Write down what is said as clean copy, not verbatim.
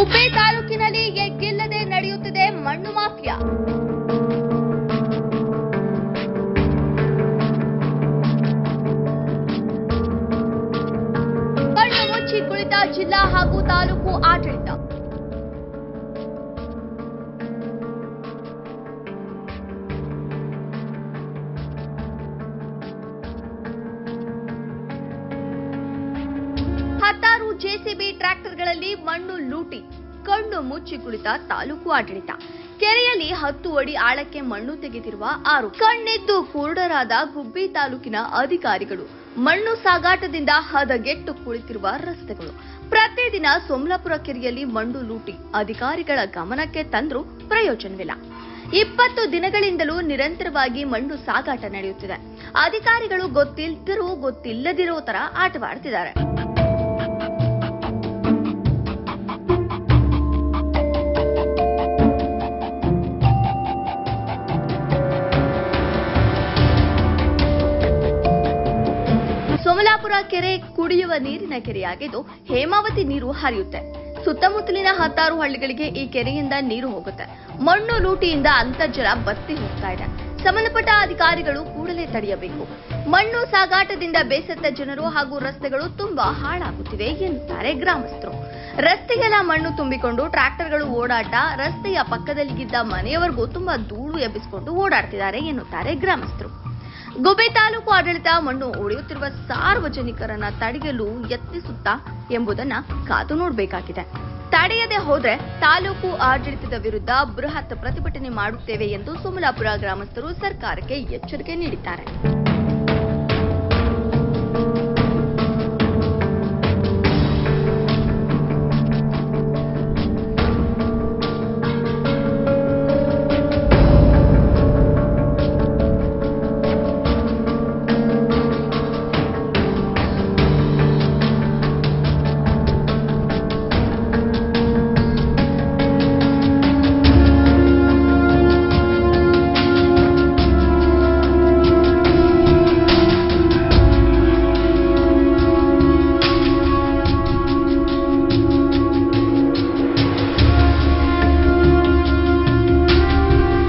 ಗುಬ್ಬಿ ತಾಲೂಕಿನಲ್ಲಿ ಎಗ್ಗಿಲ್ಲದೆ ನಡೆಯುತ್ತಿದೆ ಮಣ್ಣು ಮಾಫಿಯಾ. ಕಣ್ಣು ಮುಚ್ಚಿ ಕುಳಿತ ಜಿಲ್ಲಾ ಹಾಗೂ ತಾಲೂಕು ಆಡಳಿತ. ಹತ್ತಾರು ಜೆಸಿಬಿ ಟ್ರ್ಯಾಕ್ಟರ್ಗಳಲ್ಲಿ ಮಣ್ಣು ಲೂಟಿ. ಕಣ್ಣು ಮುಚ್ಚಿ ಕುಳಿತ ತಾಲೂಕು ಆಡಳಿತ. ಕೆರೆಯಲ್ಲಿ 10 ಅಡಿ ಆಳಕ್ಕೆ ಮಣ್ಣು ತೆಗೆದಿರುವ 6 ಕಣ್ಣಿದ್ದು ಕುರುಡರಾದ ಗುಬ್ಬಿ ತಾಲೂಕಿನ ಅಧಿಕಾರಿಗಳು. ಮಣ್ಣು ಸಾಗಾಟದಿಂದ ಹದಗೆಟ್ಟು ಕುಳಿತಿರುವ ರಸ್ತೆಗಳು. ಪ್ರತಿದಿನ ಸೋಮಲಾಪುರ ಕೆರೆಯಲ್ಲಿ ಮಣ್ಣು ಲೂಟಿ ಅಧಿಕಾರಿಗಳ ಗಮನಕ್ಕೆ ತಂದ್ರೂ ಪ್ರಯೋಜನವಿಲ್ಲ. 20 ದಿನಗಳಿಂದಲೂ ನಿರಂತರವಾಗಿ ಮಣ್ಣು ಸಾಗಾಟ ನಡೆಯುತ್ತಿದೆ. ಅಧಿಕಾರಿಗಳು ಗೊತ್ತಿಲ್ಲದಿರೋ ಗೊತ್ತಿಲ್ಲದಿರೋ ತರ ಆಟವಾಡ್ತಿದ್ದಾರೆ. ಸೋಮಲಾಪುರ ಕೆರೆ ಕುಡಿಯುವ ನೀರಿನ ಕೆರೆಯಾಗಿದ್ದು ಹೇಮಾವತಿ ನೀರು ಹರಿಯುತ್ತೆ. ಸುತ್ತಮುತ್ತಲಿನ 10 ಹಳ್ಳಿಗಳಿಗೆ ಈ ಕೆರೆಯಿಂದ ನೀರು ಹೋಗುತ್ತೆ. ಮಣ್ಣು ಲೂಟಿಯಿಂದ ಅಂತರ್ಜಲ ಬತ್ತಿ ಹೋಗ್ತಾ ಇದೆ. ಸಂಬಂಧಪಟ್ಟ ಅಧಿಕಾರಿಗಳು ಕೂಡಲೇ ತಡೆಯಬೇಕು. ಮಣ್ಣು ಸಾಗಾಟದಿಂದ ಬೇಸತ್ತ ಜನರು ಹಾಗೂ ರಸ್ತೆಗಳು ತುಂಬಾ ಹಾಳಾಗುತ್ತಿವೆ ಎನ್ನುತ್ತಾರೆ ಗ್ರಾಮಸ್ಥರು. ರಸ್ತೆಗೆಲ್ಲ ಮಣ್ಣು ತುಂಬಿಕೊಂಡು ಟ್ರ್ಯಾಕ್ಟರ್ಗಳು ಓಡಾಟ, ರಸ್ತೆಯ ಪಕ್ಕದಲ್ಲಿಗಿದ್ದ ಮನೆಯವರೆಗೂ ತುಂಬಾ ಧೂಳು ಎಬ್ಬಿಸಿಕೊಂಡು ಓಡಾಡ್ತಿದ್ದಾರೆ ಎನ್ನುತ್ತಾರೆ ಗ್ರಾಮಸ್ಥರು. ಗುಬ್ಬಿ ತಾಲೂಕು ಆಡಳಿತ ಮಣ್ಣು ಒಡೆಯುತ್ತಿರುವ ಸಾರ್ವಜನಿಕರನ್ನ ತಡೆಯಲು ಯತ್ನಿಸುತ್ತಾ ಎಂಬುದನ್ನ ಕಾದು ನೋಡಬೇಕಾಗಿದೆ. ತಡೆಯದೆ ಹೋದ್ರೆ ತಾಲೂಕು ಆಡಳಿತದ ವಿರುದ್ಧ ಬೃಹತ್ ಪ್ರತಿಭಟನೆ ಮಾಡುತ್ತೇವೆ ಎಂದು ಸೋಮಲಾಪುರ ಗ್ರಾಮಸ್ಥರು ಸರ್ಕಾರಕ್ಕೆ ಎಚ್ಚರಿಕೆ ನೀಡಿದ್ದಾರೆ.